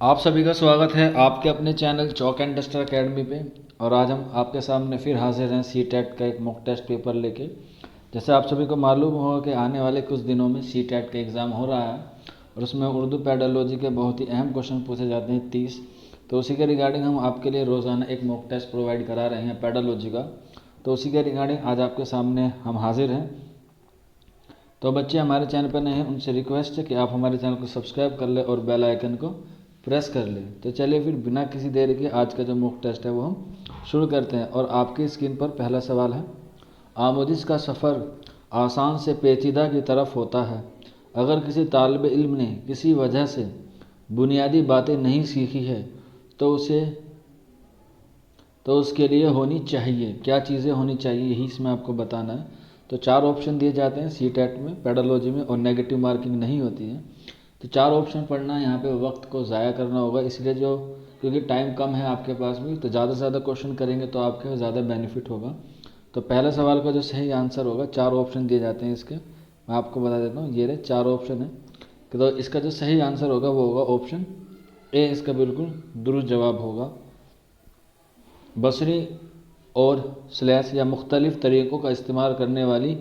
आप सभी का स्वागत है आपके अपने channel chalk and duster academy पे। और आज हम आपके सामने फिर हाजिर हैं सी टेट का एक मॉक टेस्ट पेपर लेके। जैसे आप सभी को मालूम होगा कि आने वाले कुछ दिनों में सी टेट का एग्ज़ाम हो रहा है और उसमें उर्दू पेडोलॉजी के बहुत ही अहम क्वेश्चन पूछे जाते हैं 30। तो उसी के रिगार्डिंग हम आपके लिए रोज़ाना एक मॉक टेस्ट प्रोवाइड करा रहे हैं पेडोलॉजी का। तो उसी के रिगार्डिंग आज आपके सामने हम हाजिर हैं। तो बच्चे हमारे चैनल पर नए हैं, उनसे रिक्वेस्ट है कि आप हमारे चैनल को सब्सक्राइब कर ले और बेल आइकन को प्रेस कर ले। तो चलिए फिर बिना किसी देरी के आज का जो मॉक टेस्ट है वो हम शुरू करते हैं। और आपकी स्क्रीन पर पहला सवाल है, आमोदिश का सफ़र आसान से पेचीदा की तरफ होता है। अगर किसी तालिब इल्म ने किसी वजह से बुनियादी बातें नहीं सीखी है तो उसके लिए होनी चाहिए क्या चीज़ें होनी चाहिए, यही इसमें आपको बताना है। तो 4 ऑप्शन दिए जाते हैं सी टेट में, पेडोलॉजी में, और नेगेटिव मार्किंग नहीं होती है। तो 4 ऑप्शन पढ़ना है, यहाँ पे वक्त को ज़ाया करना होगा, इसलिए क्योंकि टाइम कम है आपके पास भी, तो ज़्यादा से ज़्यादा क्वेश्चन करेंगे तो आपके ज़्यादा बेनिफिट होगा। तो पहले सवाल का जो सही आंसर होगा, 4 ऑप्शन दिए जाते हैं इसके, मैं आपको बता देता हूँ। ये रहे 4 ऑप्शन है। तो इसका जो सही आंसर होगा वो होगा ऑप्शन ए, इसका बिल्कुल दुरुस्त जवाब होगा। बसरी और स्लैश या मुख्तलिफ तरीक़ों का इस्तेमाल करने वाली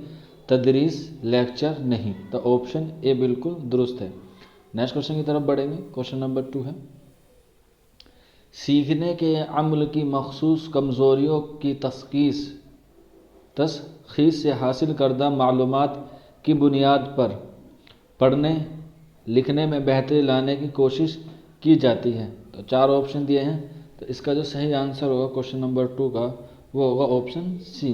तदरीस लेक्चर नहीं। तो ऑप्शन ए बिल्कुल दुरुस्त है। नेक्स्ट क्वेश्चन की तरफ बढ़ेंगे। क्वेश्चन नंबर 2 है, सीखने के अमल की मखसूस कमज़ोरियों की तशख़ीस से हासिल करदा मालूमात की बुनियाद पर पढ़ने लिखने में बेहतरी लाने की कोशिश की जाती है। तो 4 ऑप्शन दिए हैं, तो इसका जो सही आंसर होगा क्वेश्चन नंबर 2 का वो होगा ऑप्शन सी,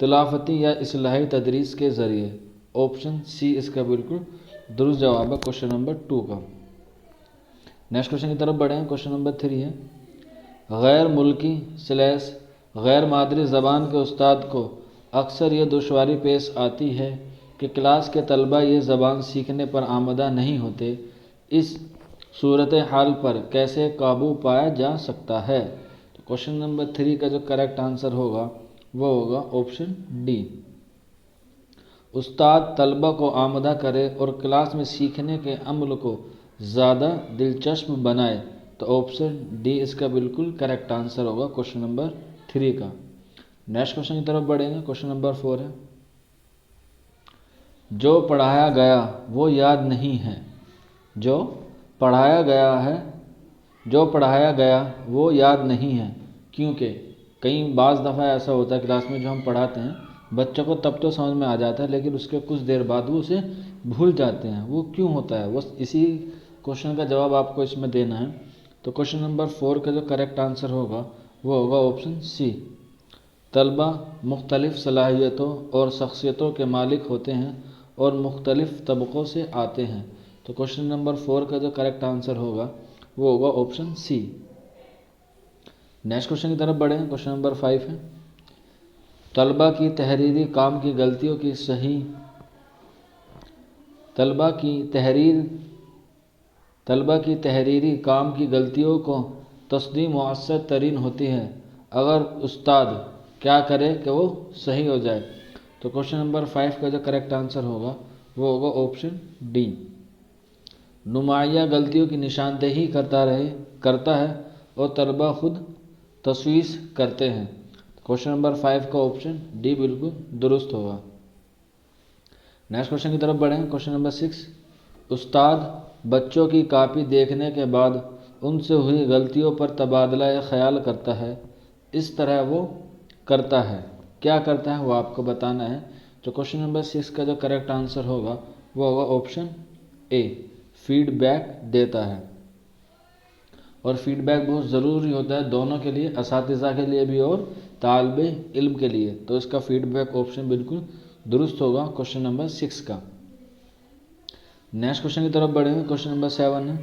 तिलावती या इस्लाही तदरीस के ज़रिए। ऑप्शन सी इसका बिल्कुल दुरुस्त जवाब है क्वेश्चन नंबर 2 का। नेक्स्ट क्वेश्चन की तरफ बढ़े हैं। क्वेश्चन नंबर 3 है, गैर मुल्की स्लैश गैर मादरी ज़बान के उस्ताद को अक्सर ये दुश्वारी पेश आती है कि क्लास के तलबा ये ज़बान सीखने पर आमदा नहीं होते। इस सूरत हाल पर कैसे काबू पाया जा सकता है? तो क्वेश्चन नंबर 3 का जो करेक्ट आंसर होगा वो होगा ऑप्शन डी, उस्ताद तलबा को आमदा करे और क्लास में सीखने के अमल को ज़्यादा दिलचस्प बनाए। तो ऑप्शन डी इसका बिल्कुल करेक्ट आंसर होगा क्वेश्चन नंबर 3 का। नेक्स्ट क्वेश्चन की तरफ बढ़ेंगे। क्वेश्चन नंबर 4 है, जो पढ़ाया गया वो याद नहीं है। जो पढ़ाया गया वो याद नहीं है, क्योंकि कई बाज़ दफ़ा ऐसा होता है क्लास में जो हम पढ़ाते हैं बच्चों को तब तो समझ में आ जाता है, लेकिन उसके कुछ देर बाद वो उसे भूल जाते हैं। वो क्यों होता है, वो इसी क्वेश्चन का जवाब आपको इसमें देना है। तो क्वेश्चन नंबर 4 का जो करेक्ट आंसर होगा वो होगा ऑप्शन सी, तलबा मुख्तलिफ़ सलाहियतों और शख्सियतों के मालिक होते हैं और मुख्तलिफ़ तबक़ों से आते हैं। तो क्वेश्चन नंबर 4 का जो करेक्ट आंसर होगा वो होगा ऑप्शन सी। नेक्स्ट क्वेश्चन की तरफ बढ़ें। क्वेश्चन नंबर 5 है, तलबा की तहरीरी काम की गलतियों की सही तलबा की तहरीरी काम की गलतियों को तस्दीक़ मुअस्सर तरीन होती है अगर उस्ताद क्या करे कि वो सही हो जाए। तो क्वेश्चन नंबर 5 का जो करेक्ट आंसर होगा वो होगा ऑप्शन डी, नुमाया गलतियों की निशानदेही करता है और तलबा खुद तस्वीस करते हैं। क्वेश्चन नंबर 5 का ऑप्शन डी बिल्कुल दुरुस्त होगा। नेक्स्ट क्वेश्चन की तरफ बढ़ें। क्वेश्चन नंबर 6, उस्ताद बच्चों की कापी देखने के बाद उनसे हुई गलतियों पर तबादला ख्याल करता है। इस तरह वो करता है, क्या करता है वो आपको बताना है। तो क्वेश्चन नंबर 6 का जो करेक्ट आंसर होगा वो होगा ऑप्शन ए, फीडबैक देता है। और फीडबैक बहुत ज़रूरी होता है दोनों के लिए, असातिज़ा के लिए भी और तालिबे इल्म के लिए। तो इसका फीडबैक ऑप्शन बिल्कुल दुरुस्त होगा क्वेश्चन नंबर 6 का। नेक्स्ट क्वेश्चन की तरफ बढ़ेंगे। क्वेश्चन नंबर 7 है,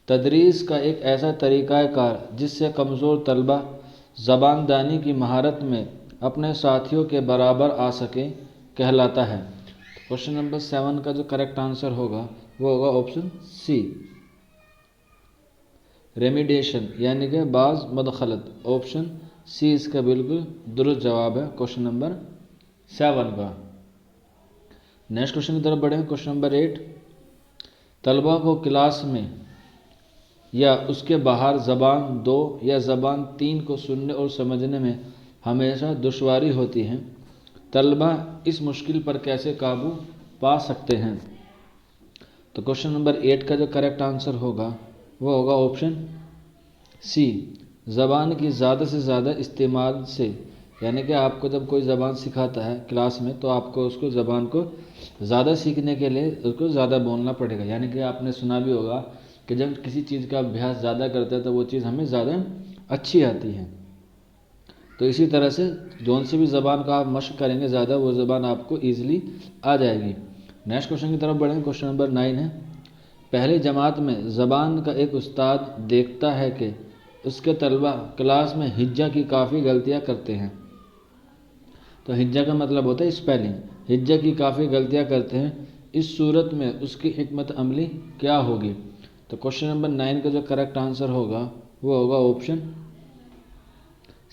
तदरीस का एक ऐसा तरीक़ाकार जिससे कमज़ोर तलबा ज़बानदानी की महारत में अपने साथियों के बराबर आ सके कहलाता है। क्वेश्चन नंबर 7 का जो करेक्ट आंसर होगा वो होगा ऑप्शन सी, रेमिडिएशन यानी कि बाज़ मदखलत। ऑप्शन सी इसका बिल्कुल दुरुस्त जवाब है क्वेश्चन नंबर 7 का। नेक्स्ट क्वेश्चन की तरफ बढ़ें। क्वेश्चन नंबर 8, तलबा को क्लास में या उसके बाहर ज़बान 2 या ज़बान 3 को सुनने और समझने में हमेशा दुश्वारी होती है, तलबा इस मुश्किल पर कैसे काबू पा सकते हैं? तो क्वेश्चन नंबर 8 का जो करेक्ट आंसर होगा वो होगा ऑप्शन सी, ज़बान की ज़्यादा से ज़्यादा इस्तेमाल से। यानी कि आपको जब कोई ज़बान सिखाता है क्लास में तो आपको उसको ज़बान को ज़्यादा सीखने के लिए उसको ज़्यादा बोलना पड़ेगा। यानी कि आपने सुना भी होगा कि जब किसी चीज़ का अभ्यास ज़्यादा करते हैं तो वो चीज़ हमें ज़्यादा अच्छी आती है। तो इसी तरह से जौन सी भी ज़बान का आप मशक करेंगे ज़्यादा, वो ज़बान आपको ईजिली आ जाएगी। नेक्स्ट क्वेश्चन की तरफ बढ़ेंगे। क्वेश्चन नंबर 9 है, पहली जमात में ज़बान का एक उस्ताद देखता है कि उसके तलबा क्लास में हिज्जा की काफ़ी गलतियाँ करते हैं। तो हिज्जा का मतलब होता है स्पेलिंग। हिज्जा की काफ़ी गलतियाँ करते हैं, इस सूरत में उसकी हिकमत अमली क्या होगी? तो क्वेश्चन नंबर 9 का जो करेक्ट आंसर होगा वो होगा ऑप्शन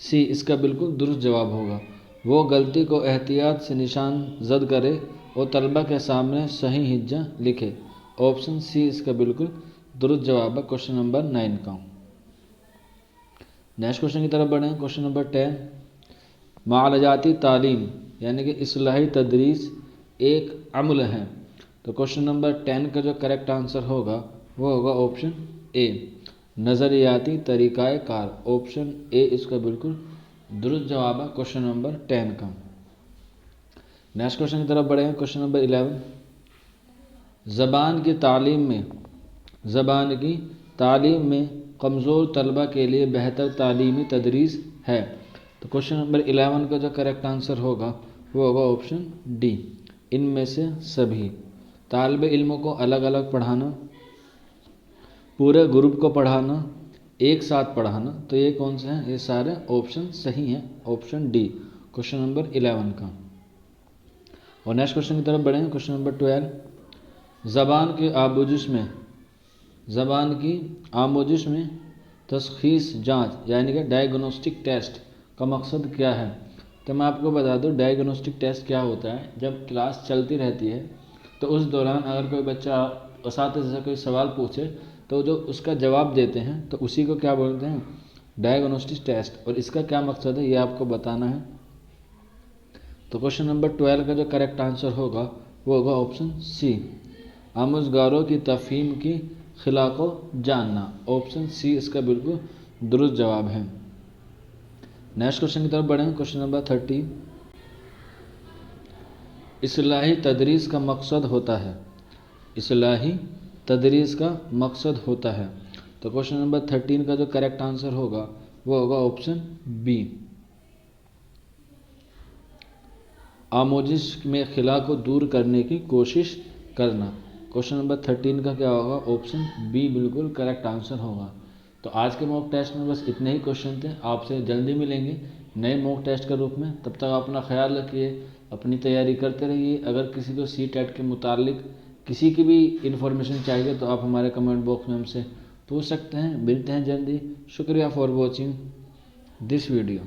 सी, इसका बिल्कुल दुरुस्त जवाब होगा। वो गलती को एहतियात से निशान जद करे और तलबा के सामने सही हिज्जा लिखे। ऑप्शन सी इसका बिल्कुल दुरुस्त जवाब है क्वेश्चन नंबर 9 का। नेक्स्ट क्वेश्चन की तरफ बढ़ें। क्वेश्चन नंबर 10, मालजाती तालीम यानी कि इस्लाही तदरीस एक अमल है। तो क्वेश्चन नंबर 10 का जो करेक्ट आंसर होगा वो होगा ऑप्शन ए, नज़रियाती तरीक़ाए कार। ऑप्शन ए इसका बिल्कुल दुरुस्त जवाब है क्वेश्चन नंबर 10 का। नेक्स्ट क्वेश्चन की तरफ बढ़ेंगे। क्वेश्चन नंबर 11, ज़बान की तालीम में कमज़ोर तलबा के लिए बेहतर तालीमी तदरीस है। तो क्वेश्चन नंबर 11 का जो करेक्ट आंसर होगा वो होगा ऑप्शन डी, इनमें से सभी। तालिब इल्मों को अलग अलग पढ़ाना, पूरे ग्रुप को पढ़ाना, एक साथ पढ़ाना, तो ये कौन से हैं? ये सारे ऑप्शन सही हैं, ऑप्शन डी क्वेश्चन नंबर 11 का। और नेक्स्ट क्वेश्चन की तरफ बढ़ेंगे। क्वेश्चन नंबर 12, ज़बान की आमोजिश में तशख़ीस जांच यानी कि डायग्नोस्टिक टेस्ट का मकसद क्या है? तो मैं आपको बता दूं डायग्नोस्टिक टेस्ट क्या होता है। जब क्लास चलती रहती है तो उस दौरान अगर कोई बच्चा उस्ताद से कोई सवाल पूछे तो जो उसका जवाब देते हैं तो उसी को क्या बोलते हैं? Diagnostic test. और इसका क्या मकसद है ये आपको बताना है। तो क्वेश्चन नंबर 12 का जो करेक्ट आंसर होगा वो होगा ऑप्शन सी, आमुज़गारों की तफ़हीम की खिला को जानना। ऑप्शन सी इसका बिल्कुल दुरुस्त जवाब है। नेक्स्ट क्वेश्चन की तरफ बढ़ें। क्वेश्चन नंबर 13, इस्लाही तदरीस का मकसद होता है। इस्लाही तदरीस का मकसद होता है। तो क्वेश्चन नंबर 13 का जो करेक्ट आंसर होगा वो होगा ऑप्शन बी, आमोजिश में खिला को दूर करने की कोशिश करना। क्वेश्चन नंबर 13 का क्या होगा? ऑप्शन बी बिल्कुल करेक्ट आंसर होगा। तो आज के मॉक टेस्ट में बस इतने ही क्वेश्चन थे। आपसे जल्दी मिलेंगे नए मॉक टेस्ट के रूप में। तब तक अपना ख्याल रखिए, अपनी तैयारी करते रहिए। अगर किसी को CTET के मुतालिक किसी की भी इन्फॉर्मेशन चाहिए तो आप हमारे कमेंट बॉक्स में हमसे पूछ सकते हैं। मिलते हैं जल्दी। शुक्रिया फॉर वॉचिंग दिस वीडियो।